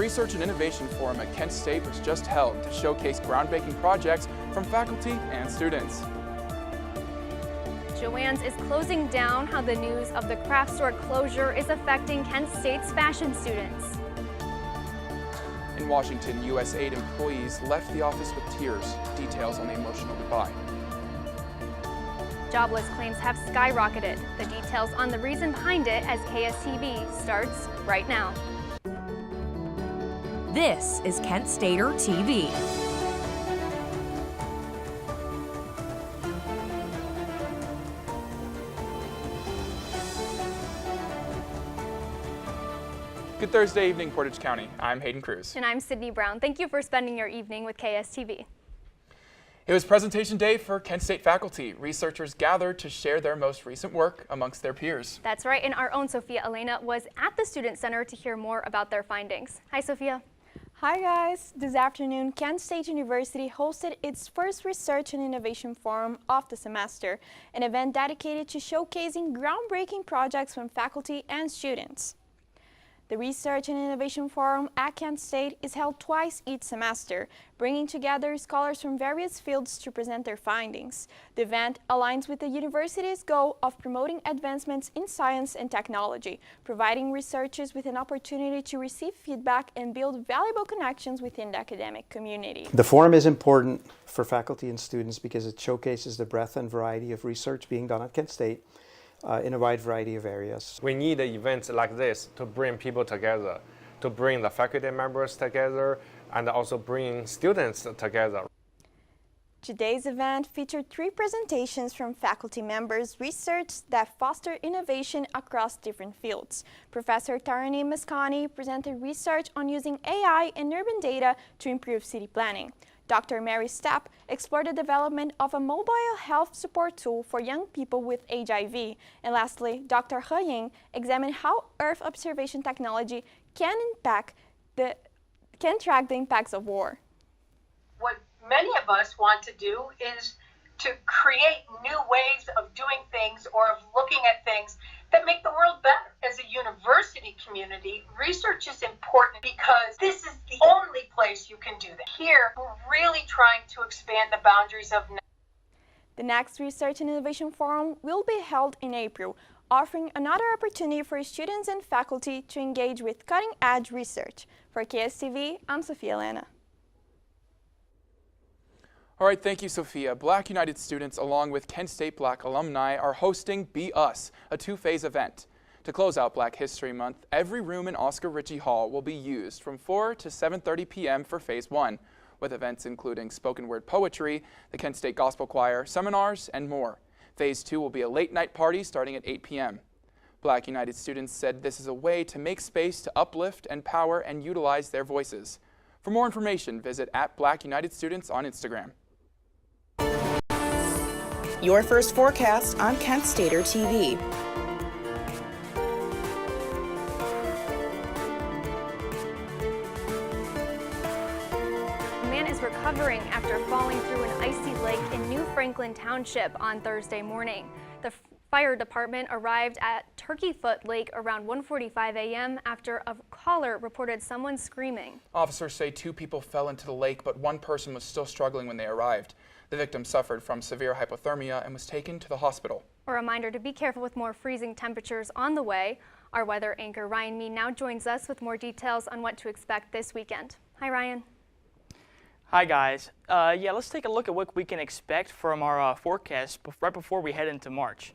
Research and Innovation Forum at Kent State was just held to showcase groundbreaking projects from faculty and students. Joann's is closing down, how the news of the craft store closure is affecting Kent State's fashion students. In Washington, USAID employees left the office with tears. Details on the emotional goodbye. Jobless claims have skyrocketed. The details on the reason behind it as KSTV starts right now. This is Kent Stater TV. Good Thursday evening, Portage County. I'm Hayden Cruz. And I'm Sydney Brown. Thank you for spending your evening with KSTV. It was presentation day for Kent State faculty. Researchers gathered to share their most recent work amongst their peers. That's right, and our own Sophia Elena was at the Student Center to hear more about their findings. Hi, Sophia. Hi guys! This afternoon, Kent State University hosted its first Research and Innovation Forum of the semester, an event dedicated to showcasing groundbreaking projects from faculty and students. The Research and Innovation Forum at Kent State is held twice each semester, bringing together scholars from various fields to present their findings. The event aligns with the university's goal of promoting advancements in science and technology, providing researchers with an opportunity to receive feedback and build valuable connections within the academic community. The forum is important for faculty and students because it showcases the breadth and variety of research being done at Kent State in a wide variety of areas. We need events like this to bring people together, to bring the faculty members together, and also bring students together. Today's event featured 3 presentations from faculty members research that foster innovation across different fields. Professor Tarani Mascani presented research on using AI and urban data to improve city planning. Dr. Mary Stepp explored the development of a mobile health support tool for young people with HIV. And lastly, Dr. He Ying examined how Earth observation technology can track the impacts of war. What many of us want to do is to create new ways of doing things or of looking at things that make the world better. As a university community, research is important because this is the only place you can do that. Here, we're really trying to expand the boundaries of. The next Research and Innovation Forum will be held in April, offering another opportunity for students and faculty to engage with cutting-edge research. For KSTV, I'm Sophia Elena. All right, thank you, Sophia. Black United students, along with Kent State Black alumni, are hosting Be Us, a 2-phase event. To close out Black History Month, every room in Oscar Ritchie Hall will be used from 4 to 7:30 p.m. for Phase 1, with events including spoken word poetry, the Kent State Gospel Choir, seminars, and more. Phase 2 will be a late-night party starting at 8 p.m. Black United students said this is a way to make space to uplift, empower, and utilize their voices. For more information, visit @BlackUnitedStudents on Instagram. Your first forecast on Kent Stater TV. A man is recovering after falling through an icy lake in New Franklin Township on Thursday morning. The fire department arrived at Turkey Foot Lake around 1:45 a.m. after a caller reported someone screaming. Officers say 2 people fell into the lake, but 1 person was still struggling when they arrived. The victim suffered from severe hypothermia and was taken to the hospital. A reminder to be careful with more freezing temperatures on the way. Our weather anchor Ryan Mee now joins us with more details on what to expect this weekend. Hi, Ryan. Hi guys. Let's take a look at what we can expect from our forecast right before we head into March.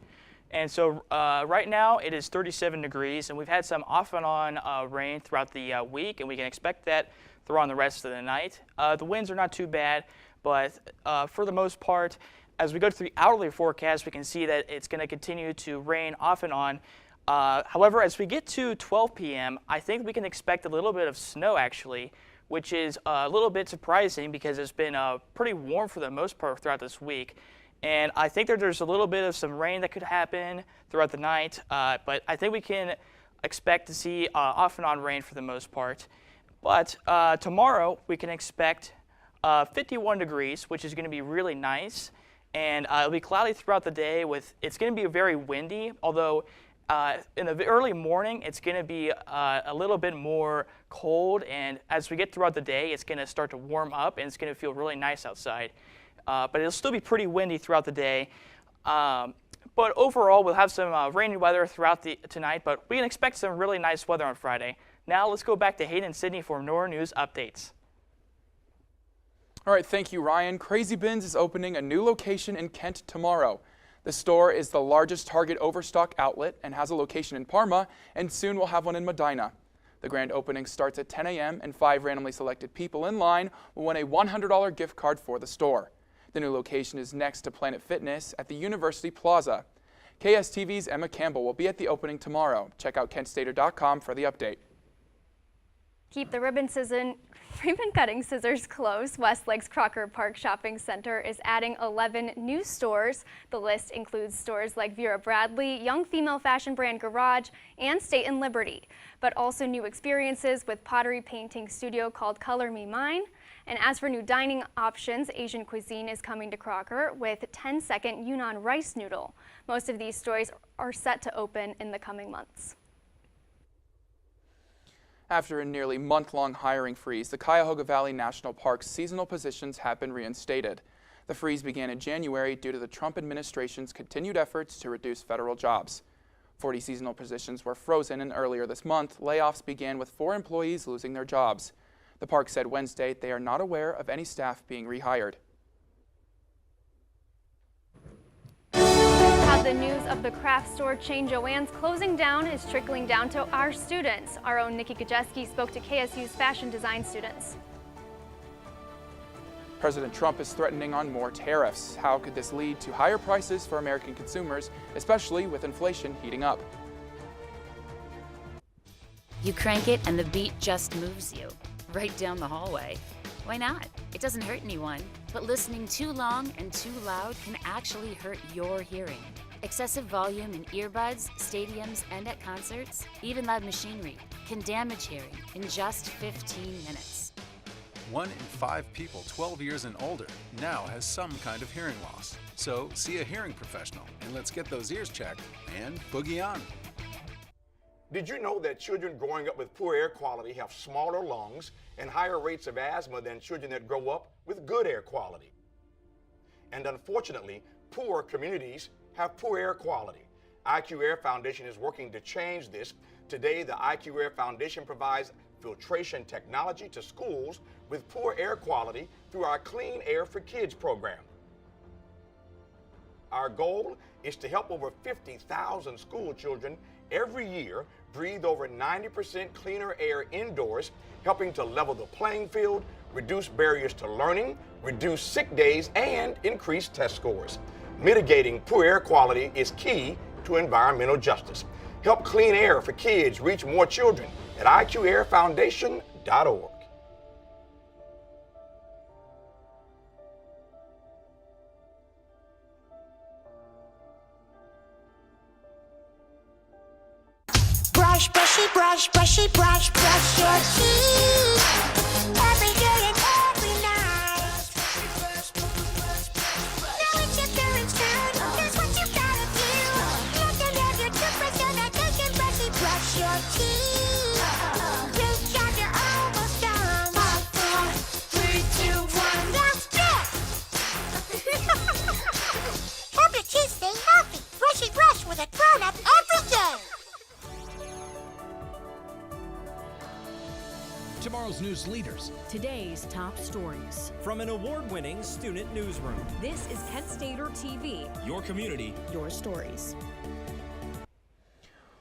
And so right now it is 37 degrees, and we've had some off and on rain throughout the week, and we can expect that throughout the rest of the night. The winds are not too bad, but for the most part, as we go through the hourly forecast, we can see that it's going to continue to rain off and on. However, as we get to 12 p.m., I think we can expect a little bit of snow actually, which is a little bit surprising because it's been pretty warm for the most part throughout this week. And I think that there's a little bit of some rain that could happen throughout the night, but I think we can expect to see off and on rain for the most part. But tomorrow we can expect 51 degrees, which is going to be really nice. And it'll be cloudy throughout the day. It's going to be very windy, although In the early morning, it's going to be a little bit more cold, and as we get throughout the day, it's going to start to warm up, and it's going to feel really nice outside. But it'll still be pretty windy throughout the day. But overall, we'll have some rainy weather throughout tonight, but we can expect some really nice weather on Friday. Now let's go back to Hayden and Sydney for more news updates. All right, thank you, Ryan. Crazy Bins is opening a new location in Kent tomorrow. The store is the largest Target overstock outlet and has a location in Parma, and soon will have one in Medina. The grand opening starts at 10 a.m. and 5 randomly selected people in line will win a $100 gift card for the store. The new location is next to Planet Fitness at the University Plaza. KSTV's Emma Campbell will be at the opening tomorrow. Check out kentstater.com for the update. Keep the ribbon cutting scissors close. Westlake's Crocker Park Shopping Center is adding 11 new stores. The list includes stores like Vera Bradley, young female fashion brand Garage, and State and Liberty, but also new experiences with pottery painting studio called Color Me Mine. And as for new dining options, Asian cuisine is coming to Crocker with 10-second Yunnan rice noodle. Most of these stores are set to open in the coming months. After a nearly month-long hiring freeze, the Cuyahoga Valley National Park's seasonal positions have been reinstated. The freeze began in January due to the Trump administration's continued efforts to reduce federal jobs. 40 seasonal positions were frozen, and earlier this month, layoffs began with 4 employees losing their jobs. The park said Wednesday they are not aware of any staff being rehired. How the news of the craft store chain Joann's closing down is trickling down to our students. Our own Nikki Gajeski spoke to KSU's fashion design students. President Trump is threatening on more tariffs. How could this lead to higher prices for American consumers, especially with inflation heating up? You crank it and the beat just moves you right down the hallway. Why not? It doesn't hurt anyone. But listening too long and too loud can actually hurt your hearing. Excessive volume in earbuds, stadiums, and at concerts, even loud machinery, can damage hearing in just 15 minutes. 1 in 5 people 12 years and older now has some kind of hearing loss. So see a hearing professional and let's get those ears checked and boogie on. Did you know that children growing up with poor air quality have smaller lungs and higher rates of asthma than children that grow up with good air quality? And unfortunately, poor communities have poor air quality. IQ Air Foundation is working to change this. Today, the IQ Air Foundation provides filtration technology to schools with poor air quality through our Clean Air for Kids program. Our goal is to help over 50,000 school children every year breathe over 90% cleaner air indoors, helping to level the playing field, reduce barriers to learning, reduce sick days, and increase test scores. Mitigating poor air quality is key to environmental justice. Help Clean Air for Kids reach more children at iqairfoundation.org. Brush, brushy, brush, brushy, brush, brush your teeth. Every day and every night. Now it's your parents' turn. Here's what you gotta do. Let them have your toothbrush so that they can brushy brush your teeth. Good job, you're almost done. 5, 4, 3, 2, 1. That's it. Help your teeth stay healthy. Brushy brush with a grown-up every day. Tomorrow's news leaders. Today's top stories. From an award-winning student newsroom. This is Kent Stater TV. Your community. Your stories.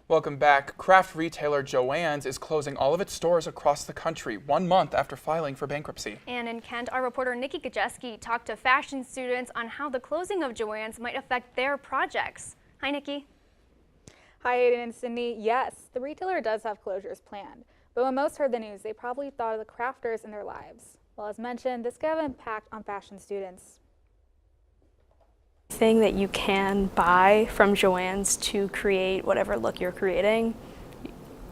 Welcome back. Craft retailer Joann's is closing all of its stores across the country 1 month after filing for bankruptcy. And in Kent, our reporter Nikki Gajeski talked to fashion students on how the closing of Joann's might affect their projects. Hi, Nikki. Hi, Aiden and Cindy. Yes, the retailer does have closures planned. But when most heard the news, they probably thought of the crafters in their lives. Well, as mentioned, this could have an impact on fashion students. Thing that you can buy from Joann's to create whatever look you're creating,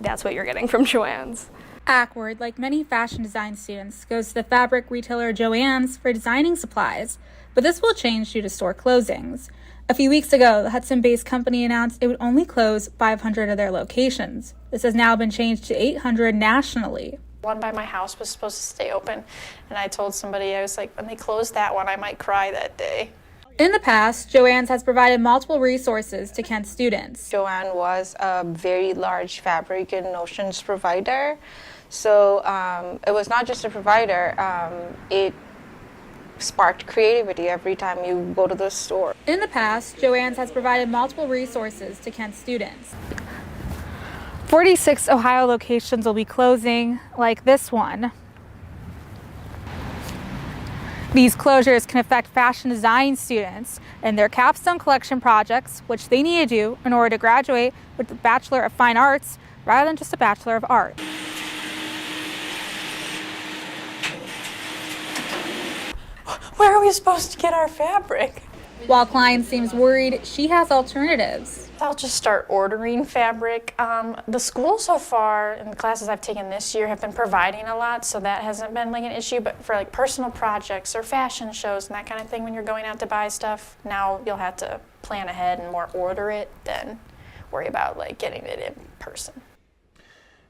that's what you're getting from Joann's. Ackward, like many fashion design students, goes to the fabric retailer Joann's for designing supplies, but this will change due to store closings. A few weeks ago, the Hudson-based company announced it would only close 500 of their locations. This has now been changed to 800 nationally. One by my house was supposed to stay open, and I told somebody, I was like, when they close that one, I might cry that day. In the past, Joann's has provided multiple resources to Kent students. Joann was a very large fabric and notions provider. So it was not just a provider, it sparked creativity every time you go to the store. In the past, Joann's has provided multiple resources to Kent students. 46 Ohio locations will be closing, like this one. These closures can affect fashion design students and their capstone collection projects, which they need to do in order to graduate with a Bachelor of Fine Arts rather than just a Bachelor of Art. Where are we supposed to get our fabric? While Klein seems worried, she has alternatives. I'll just start ordering fabric. The school so far, in the classes I've taken this year, have been providing a lot, so that hasn't been like an issue. But for like personal projects or fashion shows and that kind of thing, when you're going out to buy stuff, now you'll have to plan ahead and more order it than worry about like getting it in person.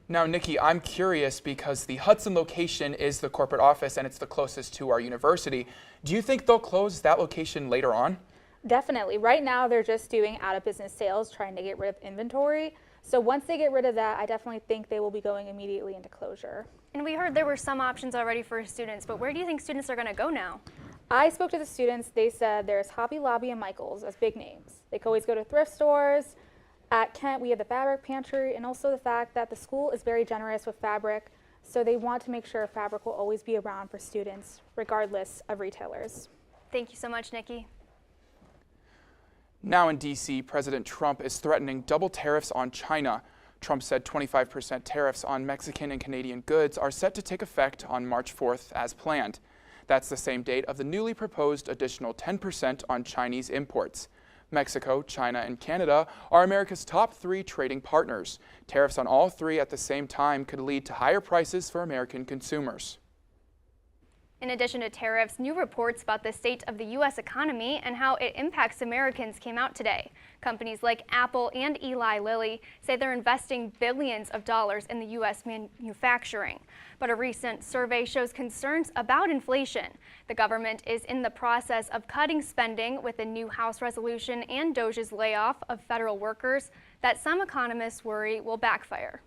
Now, Nikki, I'm curious because the Hudson location is the corporate office and it's the closest to our university. Do you think they'll close that location later on? Definitely. Right now, they're just doing out-of-business sales, trying to get rid of inventory. So once they get rid of that, I definitely think they will be going immediately into closure. And we heard there were some options already for students, but where do you think students are going to go now? I spoke to the students. They said there's Hobby Lobby and Michael's as big names. They can always go to thrift stores. At Kent, we have the fabric pantry, and also the fact that the school is very generous with fabric, so they want to make sure fabric will always be around for students, regardless of retailers. Thank you so much, Nikki. Now in D.C., President Trump is threatening double tariffs on China. Trump said 25% tariffs on Mexican and Canadian goods are set to take effect on March 4th as planned. That's the same date of the newly proposed additional 10% on Chinese imports. Mexico, China, and Canada are America's top 3 trading partners. Tariffs on all 3 at the same time could lead to higher prices for American consumers. In addition to tariffs, new reports about the state of the U.S. economy and how it impacts Americans came out today. Companies like Apple and Eli Lilly say they're investing billions of dollars in the U.S. manufacturing. But a recent survey shows concerns about inflation. The government is in the process of cutting spending with a new House resolution and DOJ's layoff of federal workers that some economists worry will backfire.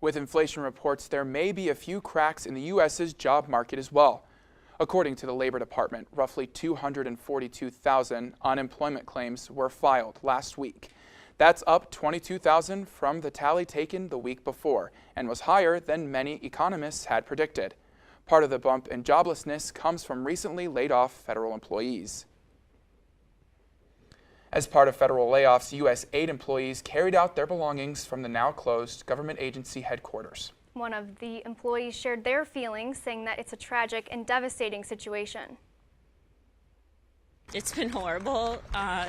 With inflation reports, there may be a few cracks in the U.S.'s job market as well. According to the Labor Department, roughly 242,000 unemployment claims were filed last week. That's up 22,000 from the tally taken the week before and was higher than many economists had predicted. Part of the bump in joblessness comes from recently laid off federal employees. As part of federal layoffs, U.S. aid employees carried out their belongings from the now closed government agency headquarters. One of the employees shared their feelings, saying that it's a tragic and devastating situation. It's been horrible.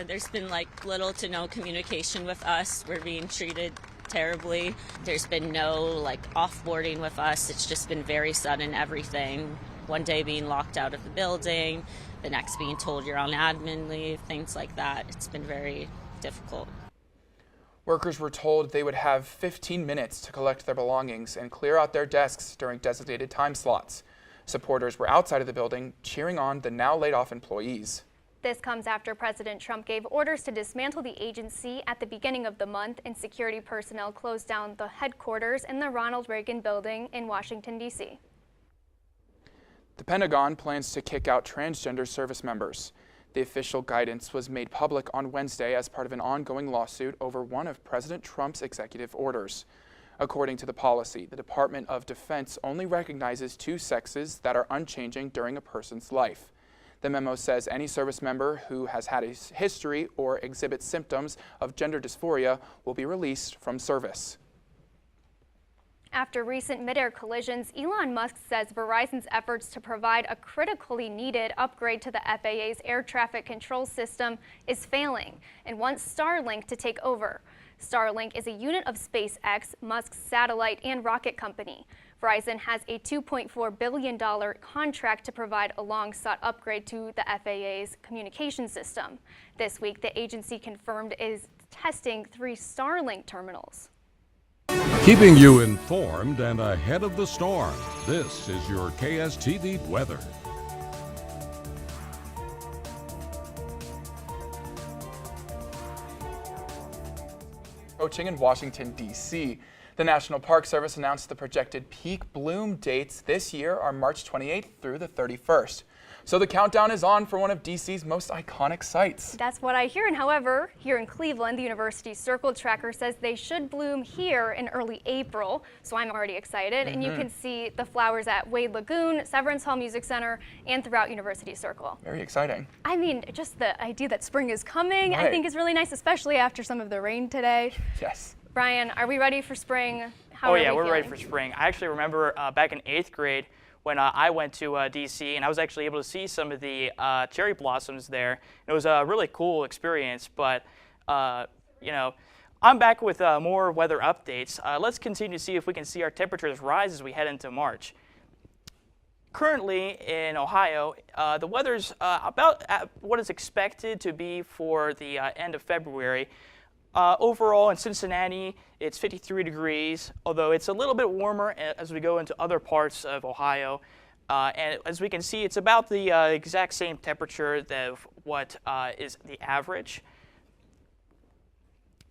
There's been like little to no communication with us. We're being treated terribly. There's been no like offboarding with us. It's just been very sudden everything. One day being locked out of the building, the next being told you're on admin leave, things like that. It's been very difficult. Workers were told they would have 15 minutes to collect their belongings and clear out their desks during designated time slots. Supporters were outside of the building cheering on the now laid off employees. This comes after President Trump gave orders to dismantle the agency at the beginning of the month, and security personnel closed down the headquarters in the Ronald Reagan building in Washington, D.C. The Pentagon plans to kick out transgender service members. The official guidance was made public on Wednesday as part of an ongoing lawsuit over one of President Trump's executive orders. According to the policy, the Department of Defense only recognizes 2 sexes that are unchanging during a person's life. The memo says any service member who has had a history or exhibits symptoms of gender dysphoria will be released from service. After recent mid-air collisions, Elon Musk says Verizon's efforts to provide a critically needed upgrade to the FAA's air traffic control system is failing and wants Starlink to take over. Starlink is a unit of SpaceX, Musk's satellite and rocket company. Verizon has a $2.4 billion contract to provide a long-sought upgrade to the FAA's communication system. This week, the agency confirmed it is testing 3 Starlink terminals. Keeping you informed and ahead of the storm, this is your KSTV weather. Approaching in Washington, D.C. The National Park Service announced the projected peak bloom dates this year are March 28th through the 31st. So the countdown is on for one of D.C.'s most iconic sites. That's what I hear. And however, here in Cleveland, the University Circle Tracker says they should bloom here in early April. So I'm already excited. And you can see the flowers at Wade Lagoon, Severance Hall Music Center, and throughout University Circle. Very exciting. I mean, just the idea that spring is coming, I think is really nice, especially after some of the rain today. Yes. Brian, are we ready for spring? How are we we're feeling? ready for spring. I actually remember back in 8th grade when I went to D.C. and I was actually able to see some of the cherry blossoms there. It was a really cool experience, but you know, I'm back with more weather updates. Let's continue to see if we can see our temperatures rise as we head into March. Currently in Ohio, the weather's about at what is expected to be for the end of February. Overall in Cincinnati, it's 53 degrees, although it's a little bit warmer as we go into other parts of Ohio. And as we can see, it's about the exact same temperature that what is the average.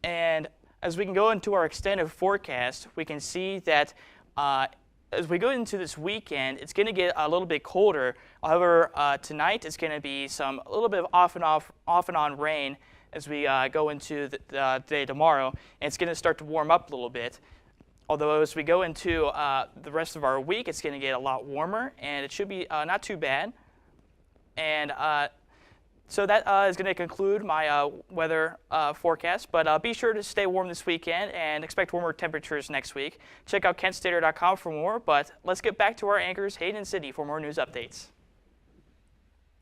And as we can go into our extended forecast, we can see that as we go into this weekend, it's going to get a little bit colder. However, tonight it's going to be a little bit of off and on rain as we go into the day tomorrow, and it's going to start to warm up a little bit. Although as we go into the rest of our week, it's going to get a lot warmer, and it should be not too bad. And so that is going to conclude my weather forecast, but be sure to stay warm this weekend and expect warmer temperatures next week. Check out KentStater.com for more, but let's get back to our anchors, Hayden and Sydney, for more news updates.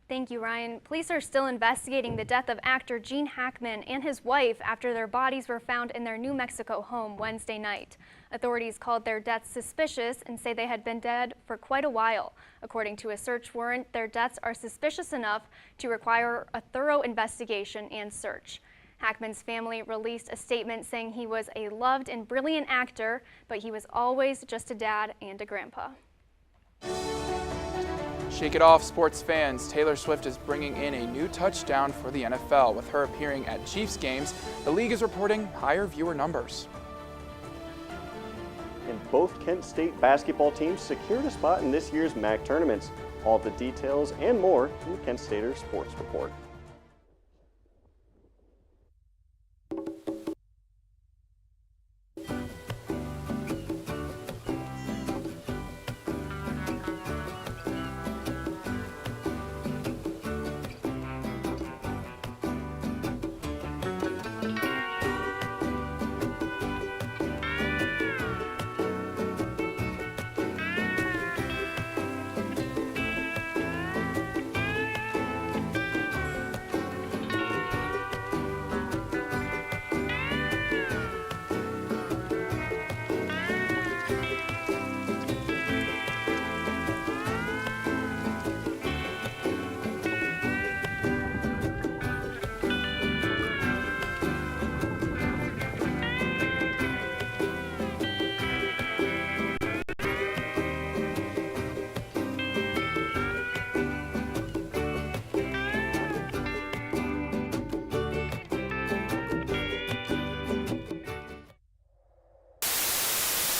Thank you, Ryan. Police are still investigating the death of actor Gene Hackman and his wife after their bodies were found in their New Mexico home Wednesday night. Authorities called their deaths suspicious and say they had been dead for quite a while. According to a search warrant, their deaths are suspicious enough to require a thorough investigation and search. Hackman's family released a statement saying he was a loved and brilliant actor, but he was always just a dad and a grandpa. Shake it off, sports fans. Taylor Swift is bringing in a new touchdown for the NFL. With her appearing at Chiefs games, the league is reporting higher viewer numbers. And both Kent State basketball teams secured a spot in this year's MAC tournaments. All the details and more in the Kent Stater Sports Report.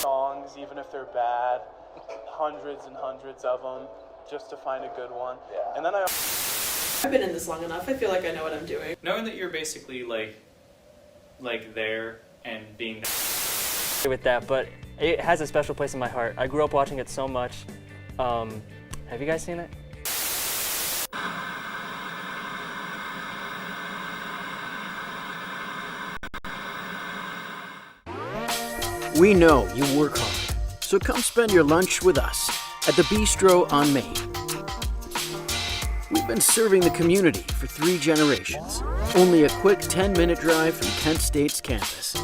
Songs, even if they're bad, hundreds and hundreds of them, just to find a good one. Yeah. And then I've been in this long enough. I feel like I know what I'm doing. Knowing that you're basically like there and being with that, but it has a special place in my heart. I grew up watching it so much. Have you guys seen it? We know you work hard, so come spend your lunch with us at the Bistro on Main. We've been serving the community for 3 generations. Only a quick 10-minute drive from Kent State's campus.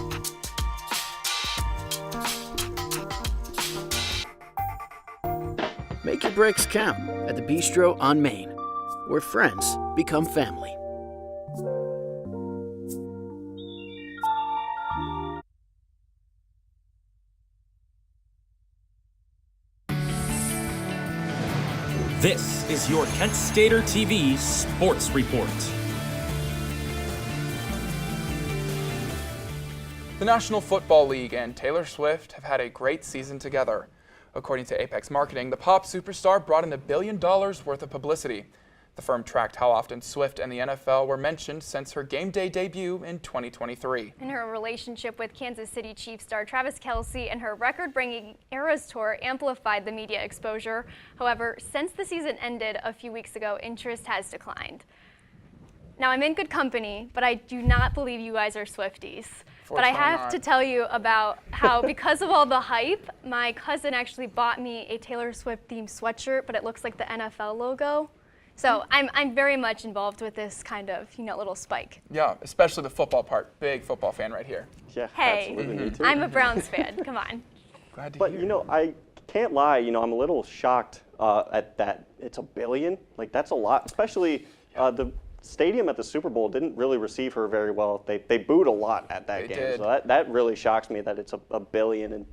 Make your breaks count at the Bistro on Main, where friends become family. This is your Kent Stater TV Sports Report. The National Football League and Taylor Swift have had a great season together. According to Apex Marketing, the pop superstar brought in $1 billion worth of publicity. The firm tracked how often Swift and the NFL were mentioned since her game day debut in 2023. And her relationship with Kansas City Chiefs star Travis Kelce and her record-breaking Eras Tour amplified the media exposure. However, since the season ended a few weeks ago, interest has declined. Now, I'm in good company, but I do not believe you guys are Swifties. But I have to tell you about how, because of all the hype, my cousin actually bought me a Taylor Swift-themed sweatshirt, but it looks like the NFL logo. So I'm very much involved with this kind of, little spike. Yeah, especially the football part. Big football fan right here. Yeah, hey, absolutely. Me too. I'm a Browns fan. Come on. Glad to But hear. I can't lie. I'm a little shocked at that. It's $1 billion. Like, that's a lot. Especially the stadium at the Super Bowl didn't really receive her very well. They booed a lot at that game. Did. So that really shocks me that it's $1 billion in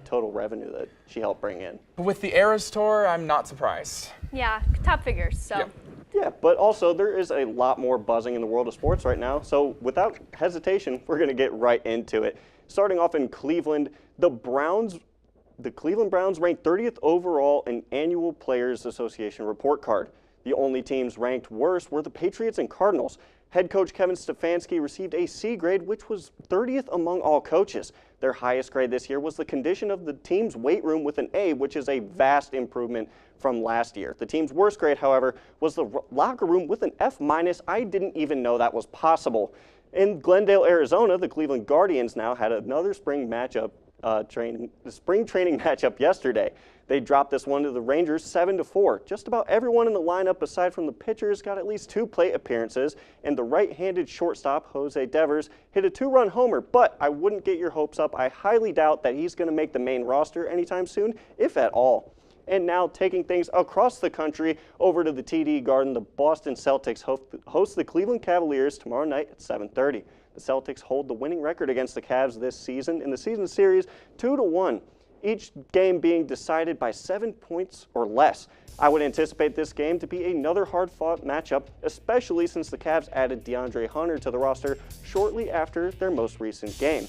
total revenue that she helped bring in. But with the Eras Tour, I'm not surprised. Yeah, top figures. So. Yeah, but also there is a lot more buzzing in the world of sports right now. So without hesitation, we're going to get right into it. Starting off in Cleveland, the Cleveland Browns ranked 30th overall in Annual Players Association report card. The only teams ranked worse were the Patriots and Cardinals. Head coach Kevin Stefanski received a C grade, which was 30th among all coaches. Their highest grade this year was the condition of the team's weight room with an A, which is a vast improvement from last year. The team's worst grade, however, was the locker room with an F-. I didn't even know that was possible. In Glendale, Arizona, the Cleveland Guardians now had another spring training matchup yesterday. They dropped this one to the Rangers 7-4. Just about everyone in the lineup, aside from the pitchers, got at least 2 plate appearances, and the right-handed shortstop, Jose Devers, hit a 2-run homer, but I wouldn't get your hopes up. I highly doubt that he's going to make the main roster anytime soon, if at all. And now, taking things across the country over to the TD Garden, the Boston Celtics host the Cleveland Cavaliers tomorrow night at 7:30. The Celtics hold the winning record against the Cavs this season in the season series 2-1. Each game being decided by 7 points or less. I would anticipate this game to be another hard-fought matchup, especially since the Cavs added DeAndre Hunter to the roster shortly after their most recent game.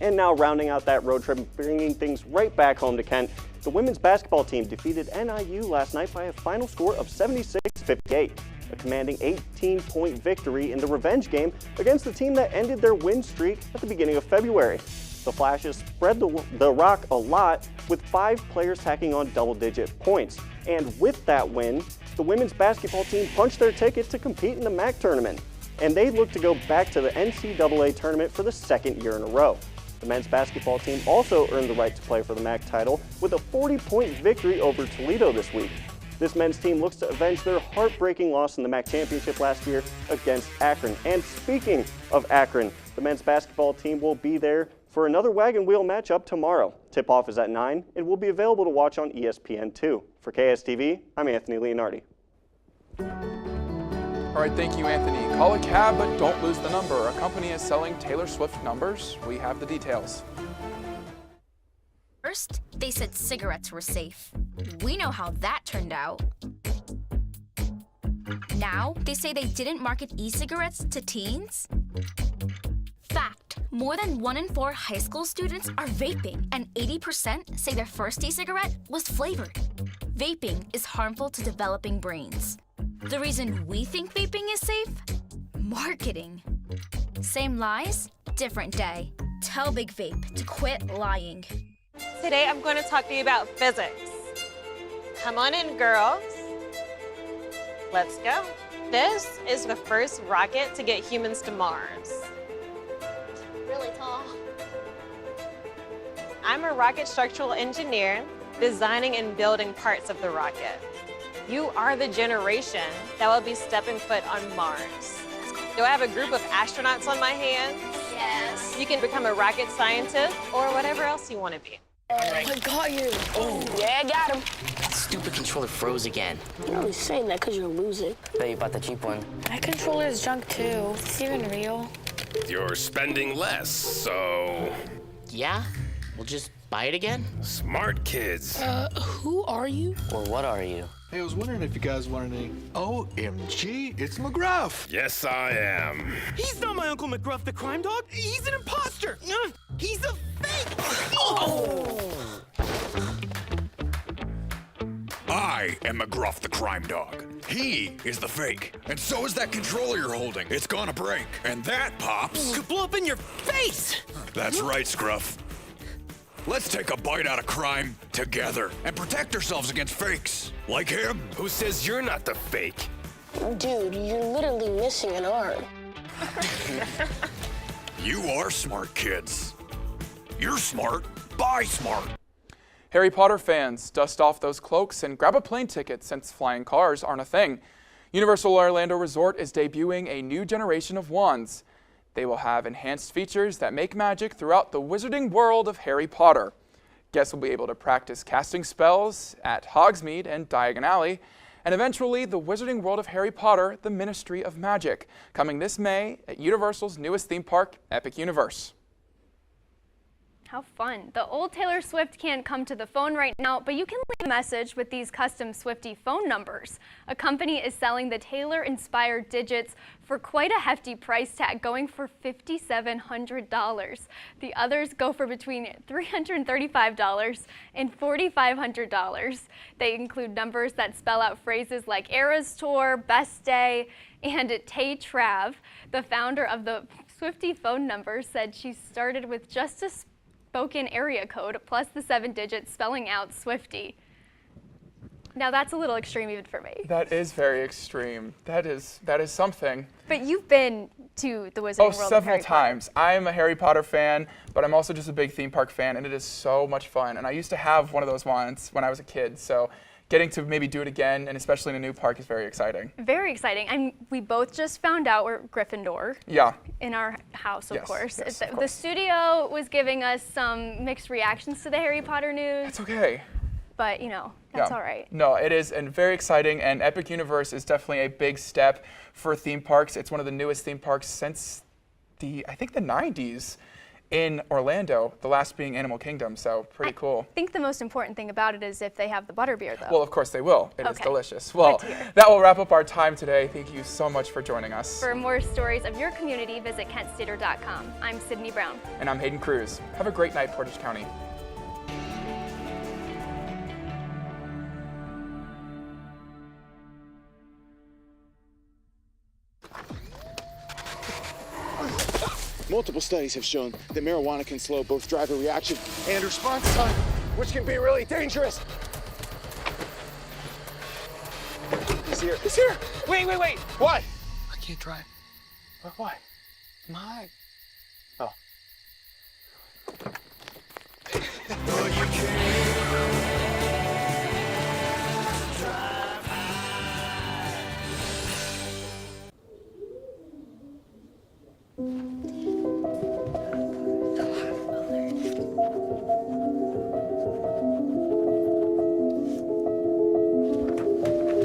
And now rounding out that road trip, bringing things right back home to Kent, the women's basketball team defeated NIU last night by a final score of 76-58, a commanding 18-point victory in the revenge game against the team that ended their win streak at the beginning of February. The Flashes spread the rock a lot, with 5 players tacking on double-digit points. And with that win, the women's basketball team punched their ticket to compete in the MAC tournament. And they look to go back to the NCAA tournament for the 2nd year in a row. The men's basketball team also earned the right to play for the MAC title with a 40-point victory over Toledo this week. This men's team looks to avenge their heartbreaking loss in the MAC championship last year against Akron. And speaking of Akron, the men's basketball team will be there for another wagon wheel matchup tomorrow. Tip-off is at 9 and will be available to watch on ESPN2. For KSTV, I'm Anthony Leonardi. All right, thank you, Anthony. Call a cab, but don't lose the number. A company is selling Taylor Swift numbers. We have the details. First, they said cigarettes were safe. We know how that turned out. Now, they say they didn't market e-cigarettes to teens. Fact, more than 1 in 4 high school students are vaping, and 80% say their first e-cigarette was flavored. Vaping is harmful to developing brains. The reason we think vaping is safe? Marketing. Same lies, different day. Tell Big Vape to quit lying. Today I'm going to talk to you about physics. Come on in, girls. Let's go. This is the first rocket to get humans to Mars. Really tall. I'm a rocket structural engineer, designing and building parts of the rocket. You are the generation that will be stepping foot on Mars. Do I have a group of astronauts on my hands? Yes. You can become a rocket scientist or whatever else you want to be. I got you. Oh, yeah, I got him. That stupid controller froze again. You're only saying that because you're losing. Bet you bought the cheap one. My controller is junk too. Is this even real? You're spending less, so... Yeah? We'll just buy it again? Smart kids. Who are you? Or what are you? Hey, I was wondering if you guys want any... OMG, it's McGruff. Yes, I am. He's not my Uncle McGruff, the crime dog. He's an imposter. He's a fake. Oh! I am McGruff the crime dog. He is the fake. And so is that controller you're holding. It's gonna break. And that, Pops... Could blow up in your face! That's right, Scruff. Let's take a bite out of crime together and protect ourselves against fakes. Like him. Who says you're not the fake? Dude, you're literally missing an arm. You are smart kids. You're smart. Buy smart. Harry Potter fans, dust off those cloaks and grab a plane ticket since flying cars aren't a thing. Universal Orlando Resort is debuting a new generation of wands. They will have enhanced features that make magic throughout the wizarding world of Harry Potter. Guests will be able to practice casting spells at Hogsmeade and Diagon Alley, and eventually the wizarding world of Harry Potter, the Ministry of Magic, coming this May at Universal's newest theme park, Epic Universe. How fun. The old Taylor Swift can't come to the phone right now, but you can leave a message with these custom Swiftie phone numbers. A company is selling the Taylor-inspired digits for quite a hefty price tag, going for $5,700. The others go for between $335 and $4,500. They include numbers that spell out phrases like Eras Tour, Best Day, and Tay Trav. The founder of the Swiftie phone number said she started with just a spoken area code plus the 7 digits spelling out Swiftie. Now that's a little extreme even for me. That is very extreme. That is something. But you've been to the Wizarding World of several Harry times. I'm a Harry Potter fan, but I'm also just a big theme park fan, and it is so much fun. And I used to have one of those wands when I was a kid, so getting to maybe do it again, and especially in a new park, is very exciting. Very exciting. We both just found out we're Gryffindor. Yeah. In our house, of course. Yes, The studio was giving us some mixed reactions to the Harry Potter news. It's okay. But, you know, that's all right. No, it is, and very exciting, and Epic Universe is definitely a big step for theme parks. It's one of the newest theme parks since I think the 90s in Orlando, the last being Animal Kingdom, so pretty cool. I think the most important thing about it is if they have the butterbeer, though. Well, of course they will. It is Okay. delicious. Well, that will wrap up our time today. Thank you so much for joining us. For more stories of your community, visit kentstater.com. I'm Sydney Brown. And I'm Hayden Cruz. Have a great night, Portage County. Multiple studies have shown that marijuana can slow both driver reaction and response time, which can be really dangerous. He's here. He's here. Wait. What? I can't drive. Why? My. Oh.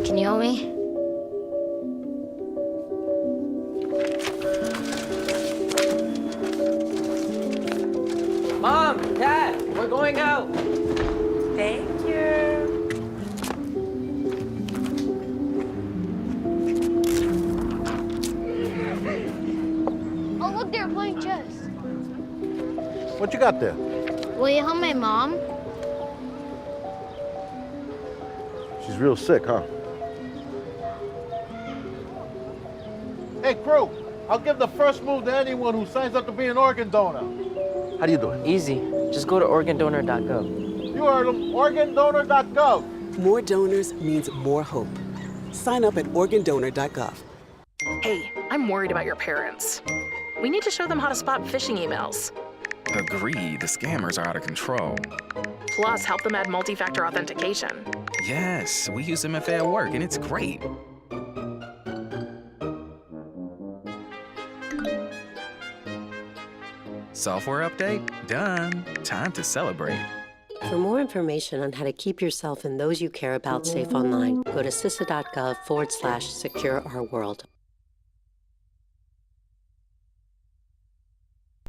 Can you help me? Mom, Dad, we're going out. Thank you. Oh, look, they're playing chess. What you got there? Will you help my mom? She's real sick, huh? Hey, crew, I'll give the first move to anyone who signs up to be an organ donor. How do you do it? Easy. Just go to organdonor.gov. You heard them, organdonor.gov. More donors means more hope. Sign up at organdonor.gov. Hey, I'm worried about your parents. We need to show them how to spot phishing emails. Agreed, the scammers are out of control. Plus, help them add multi-factor authentication. Yes, we use MFA at work and it's great. Software update? Done. Time to celebrate. For more information on how to keep yourself and those you care about safe online, go to CISA.gov/secure our world.